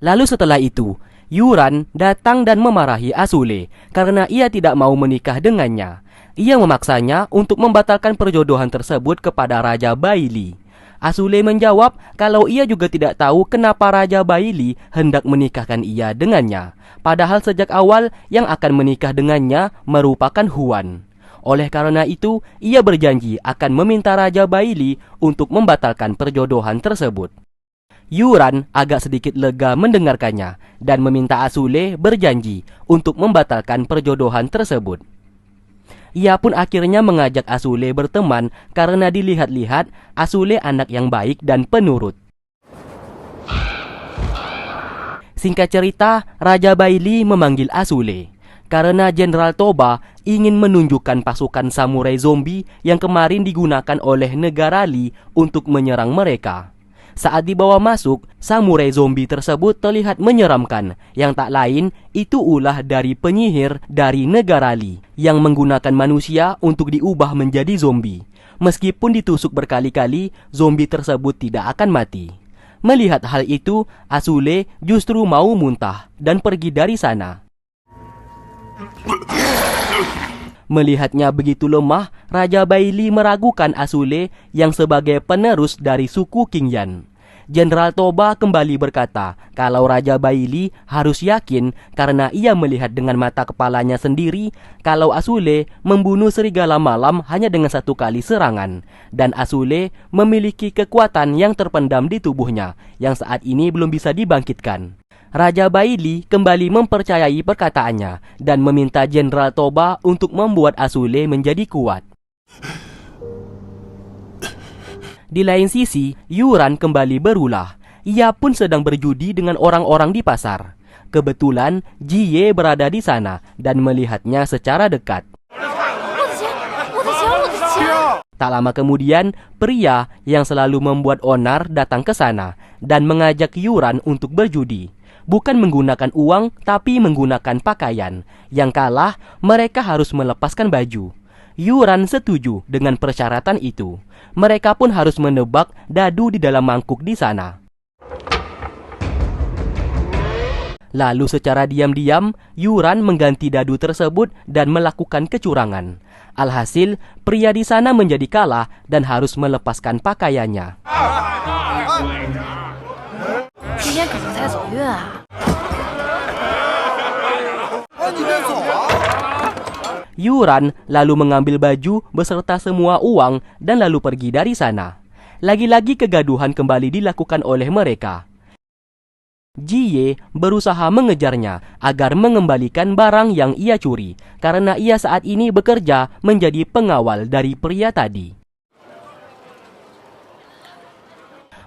Lalu setelah itu, Yuran datang dan memarahi Asule karena ia tidak mau menikah dengannya. Ia memaksanya untuk membatalkan perjodohan tersebut kepada Raja Baili. Asule menjawab kalau ia juga tidak tahu kenapa Raja Baili hendak menikahkan ia dengannya. Padahal sejak awal yang akan menikah dengannya merupakan Huan. Oleh karena itu, ia berjanji akan meminta Raja Baili untuk membatalkan perjodohan tersebut. Yuran agak sedikit lega mendengarkannya dan meminta Asule berjanji untuk membatalkan perjodohan tersebut. Ia pun akhirnya mengajak Asule berteman karena dilihat-lihat Asule anak yang baik dan penurut. Singkat cerita, Raja Baili memanggil Asule karena Jenderal Toba ingin menunjukkan pasukan samurai zombie yang kemarin digunakan oleh negara Li untuk menyerang mereka. Saat dibawa masuk, samurai zombie tersebut terlihat menyeramkan, yang tak lain itu ulah dari penyihir dari negara Li yang menggunakan manusia untuk diubah menjadi zombie. Meskipun ditusuk berkali-kali, zombie tersebut tidak akan mati. Melihat hal itu, Asule justru mau muntah dan pergi dari sana. Melihatnya begitu lemah, Raja Baili meragukan Asule yang sebagai penerus dari suku Qingyan. Jenderal Toba kembali berkata kalau Raja Baili harus yakin karena ia melihat dengan mata kepalanya sendiri kalau Asule membunuh serigala malam hanya dengan satu kali serangan. Dan Asule memiliki kekuatan yang terpendam di tubuhnya yang saat ini belum bisa dibangkitkan. Raja Baili kembali mempercayai perkataannya dan meminta Jenderal Toba untuk membuat Asule menjadi kuat. Di lain sisi, Yuran kembali berulah. Ia pun sedang berjudi dengan orang-orang di pasar. Kebetulan, Jie berada di sana dan melihatnya secara dekat. Tak lama kemudian, pria yang selalu membuat onar datang ke sana dan mengajak Yuran untuk berjudi. Bukan menggunakan uang, tapi menggunakan pakaian. Yang kalah, mereka harus melepaskan baju. Yuran setuju dengan persyaratan itu. Mereka pun harus menebak dadu di dalam mangkuk di sana. Lalu secara diam-diam, Yuran mengganti dadu tersebut dan melakukan kecurangan. Alhasil, pria di sana menjadi kalah dan harus melepaskan pakaiannya. Yuran lalu mengambil baju beserta semua uang dan lalu pergi dari sana. Lagi-lagi kegaduhan kembali dilakukan oleh mereka. Jie berusaha mengejarnya agar mengembalikan barang yang ia curi karena ia saat ini bekerja menjadi pengawal dari pria tadi.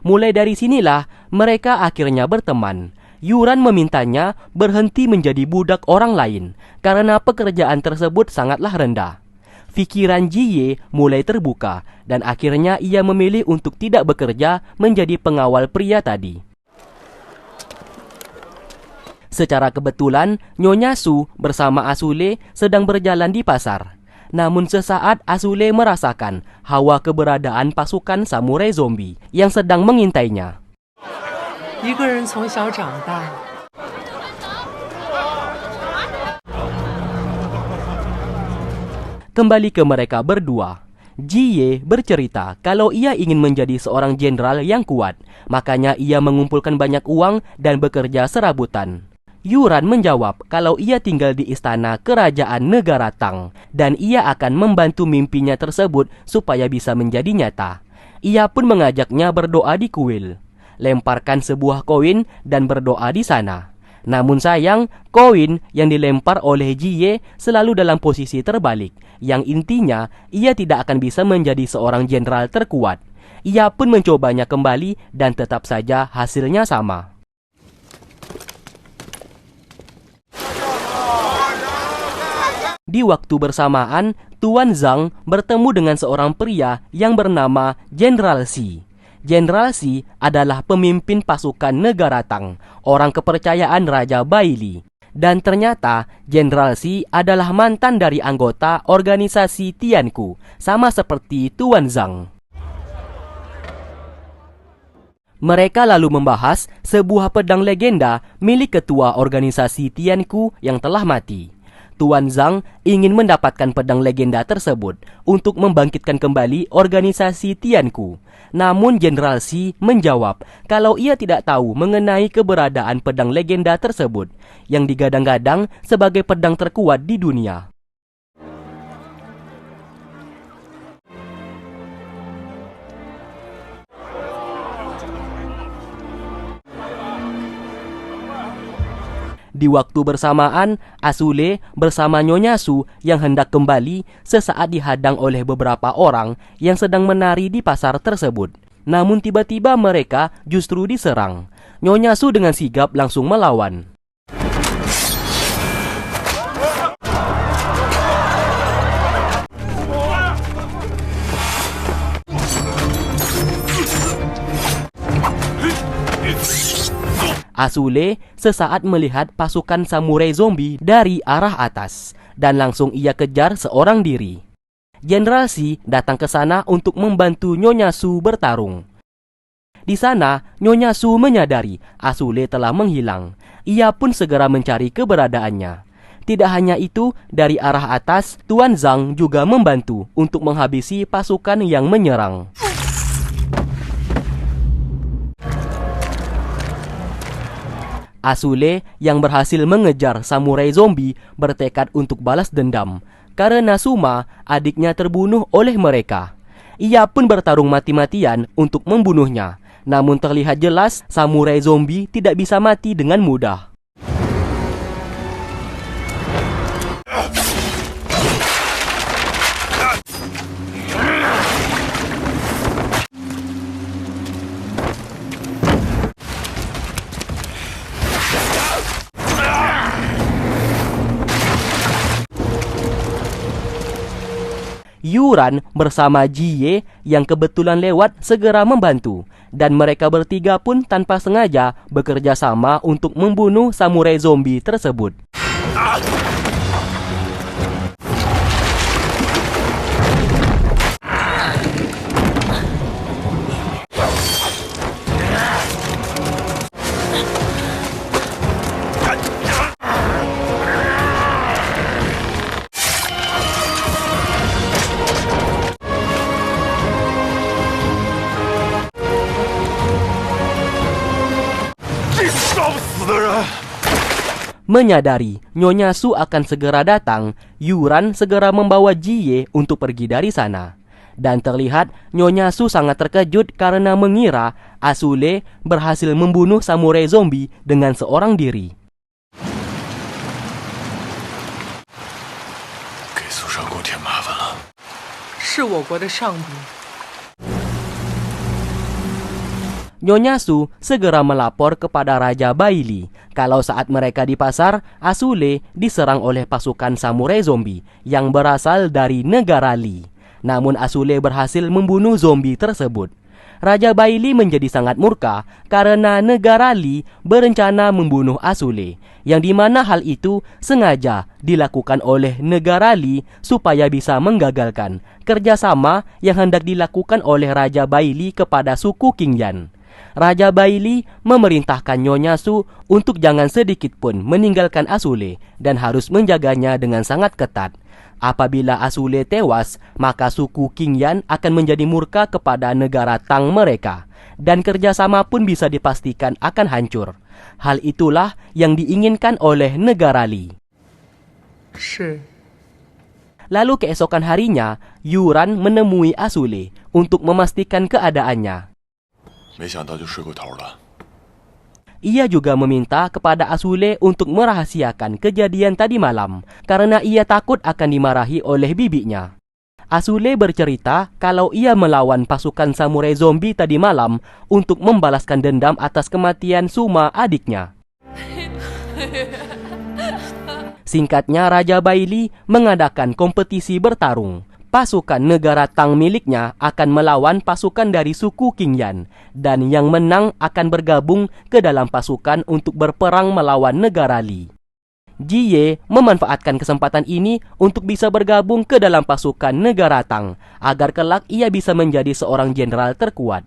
Mulai dari sinilah mereka akhirnya berteman. Yuran memintanya berhenti menjadi budak orang lain karena pekerjaan tersebut sangatlah rendah. Pikiran Jie mulai terbuka dan akhirnya ia memilih untuk tidak bekerja menjadi pengawal pria tadi. Secara kebetulan, Nyonya Su bersama Asule sedang berjalan di pasar. Namun sesaat Asule merasakan hawa keberadaan pasukan samurai zombie yang sedang mengintainya. Kembali ke mereka berdua. Jie bercerita kalau ia ingin menjadi seorang jenderal yang kuat, makanya ia mengumpulkan banyak uang dan bekerja serabutan. Yuran menjawab kalau ia tinggal di istana kerajaan negara Tang dan ia akan membantu mimpinya tersebut supaya bisa menjadi nyata. Ia pun mengajaknya berdoa di kuil. Lemparkan sebuah koin dan berdoa di sana. Namun sayang, koin yang dilempar oleh Jie selalu dalam posisi terbalik, yang intinya ia tidak akan bisa menjadi seorang jenderal terkuat. Ia pun mencobanya kembali dan tetap saja hasilnya sama. Di waktu bersamaan, Tuan Zhang bertemu dengan seorang pria yang bernama Jenderal Xi. Jenderal Xi adalah pemimpin pasukan negara Tang, orang kepercayaan Raja Baili. Dan ternyata Jenderal Xi adalah mantan dari anggota organisasi Tianku, sama seperti Tuan Zhang. Mereka lalu membahas sebuah pedang legenda milik ketua organisasi Tianku yang telah mati. Tuan Zhang ingin mendapatkan pedang legenda tersebut untuk membangkitkan kembali organisasi Tianku. Namun Jenderal Xi menjawab kalau ia tidak tahu mengenai keberadaan pedang legenda tersebut yang digadang-gadang sebagai pedang terkuat di dunia. Di waktu bersamaan, Asule bersama Nyonya Su yang hendak kembali sesaat dihadang oleh beberapa orang yang sedang menari di pasar tersebut. Namun tiba-tiba mereka justru diserang. Nyonya Su dengan sigap langsung melawan. Asule sesaat melihat pasukan samurai zombie dari arah atas dan langsung ia kejar seorang diri. Jenderal Xi datang ke sana untuk membantu Nyonya Su bertarung. Di sana, Nyonya Su menyadari Asule telah menghilang. Ia pun segera mencari keberadaannya. Tidak hanya itu, dari arah atas, Tuan Zhang juga membantu untuk menghabisi pasukan yang menyerang. Asule yang berhasil mengejar samurai zombie bertekad untuk balas dendam karena Suma, adiknya, terbunuh oleh mereka. Ia pun bertarung mati-matian untuk membunuhnya. Namun terlihat jelas samurai zombie tidak bisa mati dengan mudah. Yuran bersama Jie yang kebetulan lewat segera membantu, dan mereka bertiga pun tanpa sengaja bekerja sama untuk membunuh samurai zombie tersebut. Menyadari Nyonya Su akan segera datang, Yuran segera membawa Jie untuk pergi dari sana. Dan terlihat Nyonya Su sangat terkejut karena mengira Asule berhasil membunuh samurai zombie dengan seorang diri. Nyonya Su segera melapor kepada Raja Baili kalau saat mereka di pasar, Asule diserang oleh pasukan samurai zombie yang berasal dari negara Li. Namun Asule berhasil membunuh zombie tersebut. Raja Baili menjadi sangat murka karena negara Li berencana membunuh Asule, yang dimana hal itu sengaja dilakukan oleh negara Li supaya bisa menggagalkan kerjasama yang hendak dilakukan oleh Raja Baili kepada suku Qingyan. Raja Baili memerintahkan Nyonya Su untuk jangan sedikit pun meninggalkan Asule dan harus menjaganya dengan sangat ketat. Apabila Asule tewas, maka suku Qingyan akan menjadi murka kepada negara Tang mereka, dan kerjasama pun bisa dipastikan akan hancur. Hal itulah yang diinginkan oleh negara Li. Lalu keesokan harinya, Yuran menemui Asule untuk memastikan keadaannya. Ia juga meminta kepada Asule untuk merahasiakan kejadian tadi malam karena ia takut akan dimarahi oleh bibinya. Asule bercerita kalau ia melawan pasukan samurai zombie tadi malam untuk membalaskan dendam atas kematian Suma, adiknya. Singkatnya, Raja Baili mengadakan kompetisi bertarung. Pasukan negara Tang miliknya akan melawan pasukan dari suku Qingyan, dan yang menang akan bergabung ke dalam pasukan untuk berperang melawan negara Li. Jie memanfaatkan kesempatan ini untuk bisa bergabung ke dalam pasukan negara Tang, agar kelak ia bisa menjadi seorang jenderal terkuat.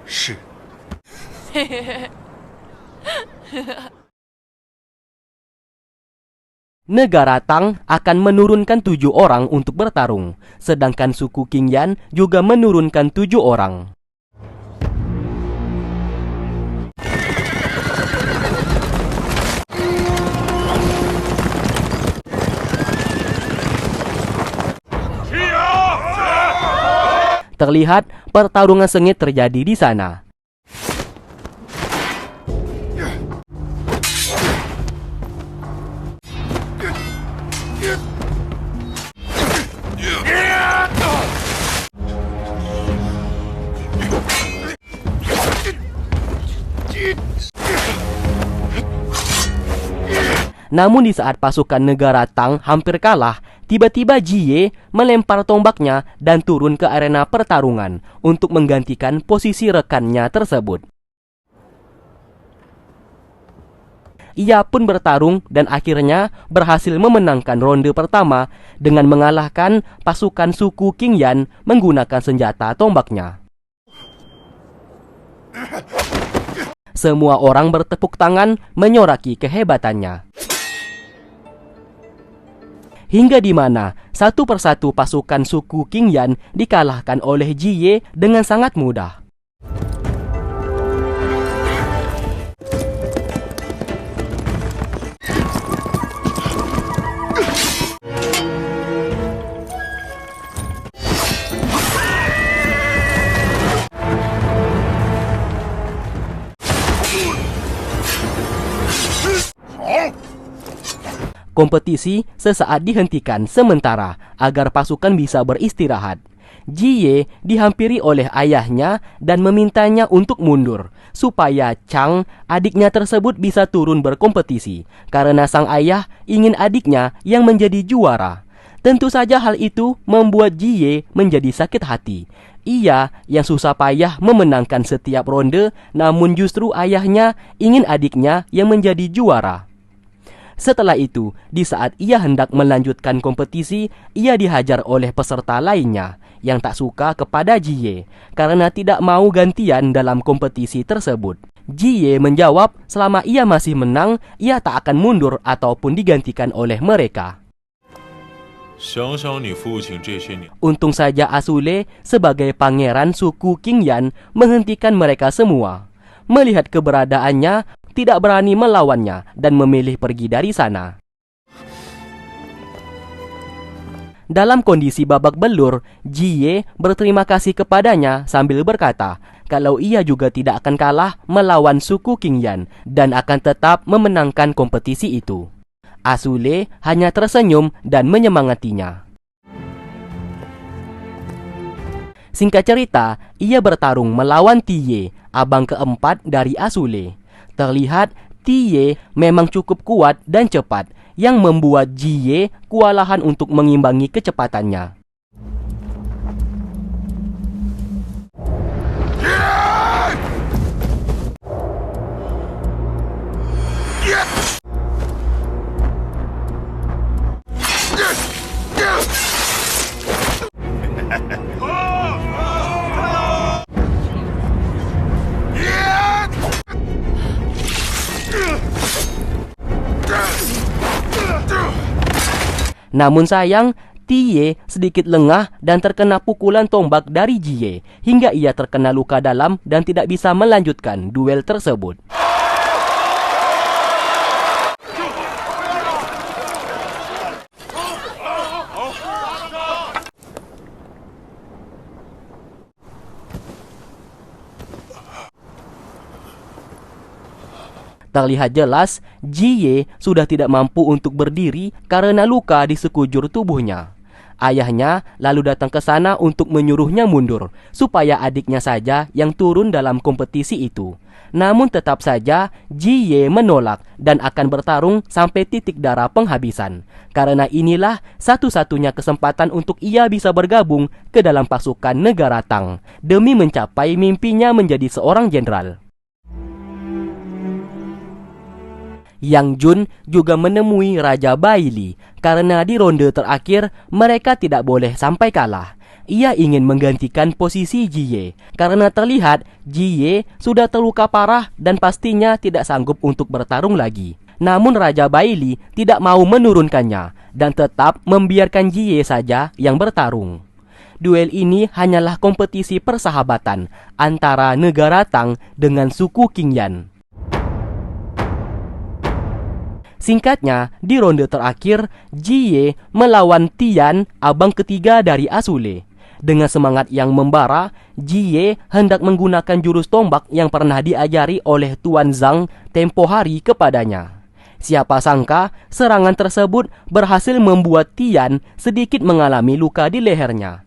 是。Negara Tang akan menurunkan 7 orang untuk bertarung, sedangkan suku Qingyan juga menurunkan 7 orang. Terlihat pertarungan sengit terjadi di sana. Namun di saat pasukan negara Tang hampir kalah, tiba-tiba Jie melempar tombaknya dan turun ke arena pertarungan untuk menggantikan posisi rekannya tersebut. Ia pun bertarung dan akhirnya berhasil memenangkan ronde pertama dengan mengalahkan pasukan suku Qingyan menggunakan senjata tombaknya. Semua orang bertepuk tangan menyoraki kehebatannya. Hingga di mana satu persatu pasukan suku Qingyan dikalahkan oleh Jie dengan sangat mudah. Kompetisi sesaat dihentikan sementara agar pasukan bisa beristirahat. Jie dihampiri oleh ayahnya dan memintanya untuk mundur supaya Chang, adiknya tersebut, bisa turun berkompetisi karena sang ayah ingin adiknya yang menjadi juara. Tentu saja hal itu membuat Jie menjadi sakit hati. Ia yang susah payah memenangkan setiap ronde, namun justru ayahnya ingin adiknya yang menjadi juara. Setelah itu, di saat ia hendak melanjutkan kompetisi, ia dihajar oleh peserta lainnya yang tak suka kepada Jie karena tidak mau gantian dalam kompetisi tersebut. Jie menjawab selama ia masih menang, ia tak akan mundur ataupun digantikan oleh mereka. Untung saja Asule sebagai pangeran suku Qingyan menghentikan mereka semua. Melihat keberadaannya, tidak berani melawannya dan memilih pergi dari sana. Dalam kondisi babak belur, Jie berterima kasih kepadanya sambil berkata kalau ia juga tidak akan kalah melawan suku Qingyan dan akan tetap memenangkan kompetisi itu. Asule hanya tersenyum dan menyemangatinya. Singkat cerita, ia bertarung melawan Tie, abang keempat dari Asule. Terlihat Tie memang cukup kuat dan cepat yang membuat Jie kewalahan untuk mengimbangi kecepatannya. Namun sayang, Tie sedikit lengah dan terkena pukulan tombak dari Jie hingga ia terkena luka dalam dan tidak bisa melanjutkan duel tersebut. Terlihat jelas, Jie sudah tidak mampu untuk berdiri karena luka di sekujur tubuhnya. Ayahnya lalu datang ke sana untuk menyuruhnya mundur, supaya adiknya saja yang turun dalam kompetisi itu. Namun tetap saja, Jie menolak dan akan bertarung sampai titik darah penghabisan. Karena inilah satu-satunya kesempatan untuk ia bisa bergabung ke dalam pasukan negara Tang, demi mencapai mimpinya menjadi seorang jenderal. Yang Jun juga menemui Raja Baili karena di ronde terakhir mereka tidak boleh sampai kalah. ia ingin menggantikan posisi Jie karena terlihat Jie sudah terluka parah dan pastinya tidak sanggup untuk bertarung lagi. Namun Raja Baili tidak mau menurunkannya dan tetap membiarkan Jie saja yang bertarung. Duel ini hanyalah kompetisi persahabatan antara negara Tang dengan suku Qingyan. Singkatnya, di ronde terakhir, Jie melawan Tian, abang ketiga dari Asule. Dengan semangat yang membara, Jie hendak menggunakan jurus tombak yang pernah diajari oleh Tuan Zhang tempo hari kepadanya. Siapa sangka, serangan tersebut berhasil membuat Tian sedikit mengalami luka di lehernya.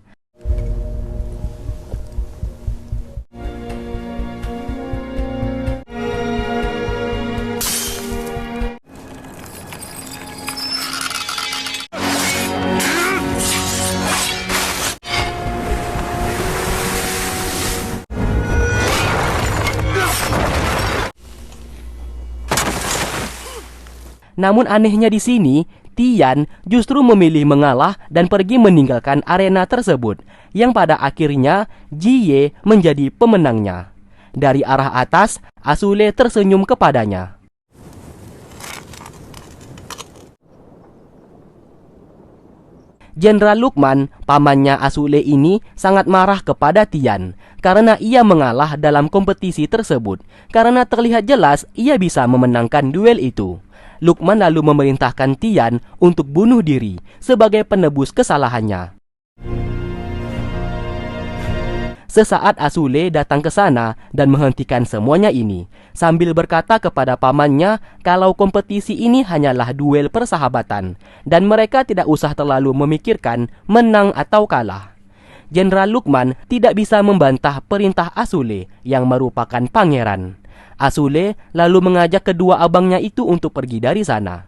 Namun anehnya di sini, Tian justru memilih mengalah dan pergi meninggalkan arena tersebut, yang pada akhirnya Jie menjadi pemenangnya. Dari arah atas, Asule tersenyum kepadanya. Jenderal Luqman, pamannya Asule ini sangat marah kepada Tian karena ia mengalah dalam kompetisi tersebut, karena terlihat jelas ia bisa memenangkan duel itu. Luqman lalu memerintahkan Tian untuk bunuh diri sebagai penebus kesalahannya. Sesaat Asule datang ke sana dan menghentikan semuanya ini, sambil berkata kepada pamannya kalau kompetisi ini hanyalah duel persahabatan dan mereka tidak usah terlalu memikirkan menang atau kalah. Jenderal Luqman tidak bisa membantah perintah Asule yang merupakan pangeran. Asule lalu mengajak kedua abangnya itu untuk pergi dari sana.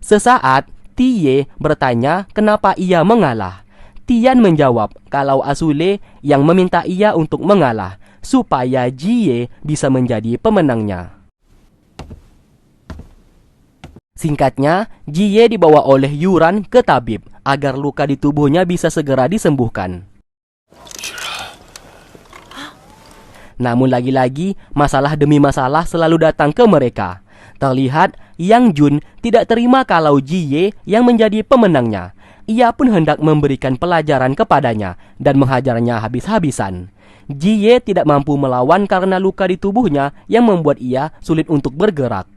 Sesaat, Tie bertanya kenapa ia mengalah. Tian menjawab kalau Asule yang meminta ia untuk mengalah supaya Jie bisa menjadi pemenangnya. Singkatnya, Jie dibawa oleh Yuran ke tabib agar luka di tubuhnya bisa segera disembuhkan. Namun lagi-lagi, masalah demi masalah selalu datang ke mereka. Terlihat Yang Jun tidak terima kalau Jie yang menjadi pemenangnya. Ia pun hendak memberikan pelajaran kepadanya dan menghajarnya habis-habisan. Jie tidak mampu melawan karena luka di tubuhnya yang membuat ia sulit untuk bergerak.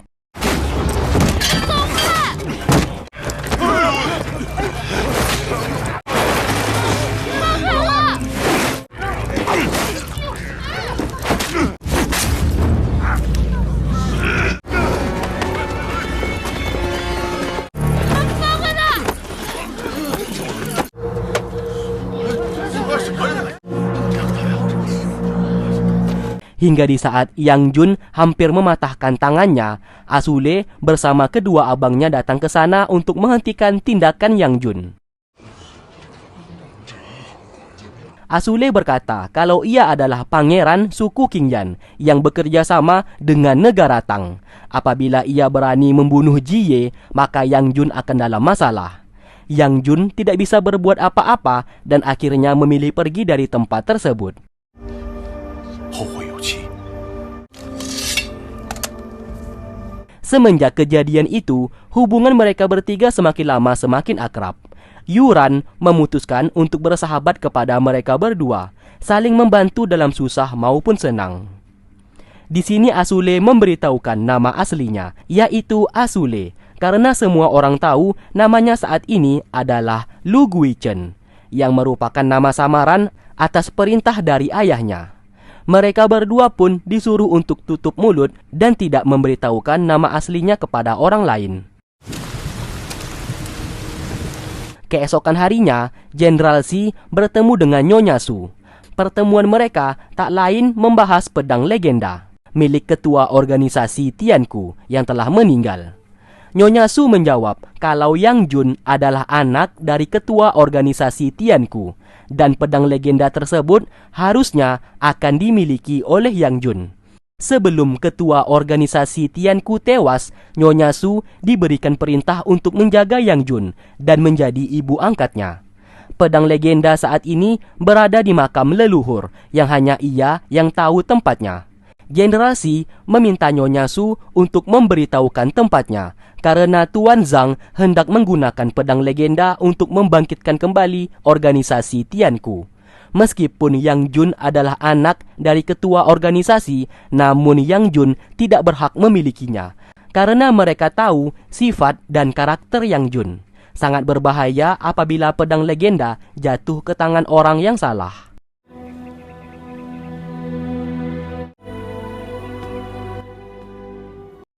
Hingga di saat Yang Jun hampir mematahkan tangannya, Asule bersama kedua abangnya datang ke sana untuk menghentikan tindakan Yang Jun. Asule berkata kalau ia adalah pangeran suku Qingyan yang bekerja sama dengan negara Tang. Apabila ia berani membunuh Jie, maka Yang Jun akan dalam masalah. Yang Jun tidak bisa berbuat apa-apa dan akhirnya memilih pergi dari tempat tersebut. Semenjak kejadian itu, hubungan mereka bertiga semakin lama semakin akrab. Yuran memutuskan untuk bersahabat kepada mereka berdua, saling membantu dalam susah maupun senang. Di sini Asule memberitahukan nama aslinya, yaitu Asule, karena semua orang tahu namanya saat ini adalah Lu Guichen, yang merupakan nama samaran atas perintah dari ayahnya. Mereka berdua pun disuruh untuk tutup mulut dan tidak memberitahukan nama aslinya kepada orang lain. Keesokan harinya, Jenderal Xi bertemu dengan Nyonya Su. Pertemuan mereka tak lain membahas pedang legenda milik ketua organisasi Tianku yang telah meninggal. Nyonya Su menjawab kalau Yang Jun adalah anak dari ketua organisasi Tianku dan pedang legenda tersebut harusnya akan dimiliki oleh Yang Jun. Sebelum ketua organisasi Tianku tewas, Nyonya Su diberikan perintah untuk menjaga Yang Jun dan menjadi ibu angkatnya. Pedang legenda saat ini berada di makam leluhur yang hanya ia yang tahu tempatnya. Generasi meminta Nyonya Su untuk memberitahukan tempatnya karena Tuan Zhang hendak menggunakan pedang legenda untuk membangkitkan kembali organisasi Tianku. Meskipun Yang Jun adalah anak dari ketua organisasi, namun Yang Jun tidak berhak memilikinya karena mereka tahu sifat dan karakter Yang Jun. Sangat berbahaya apabila pedang legenda jatuh ke tangan orang yang salah.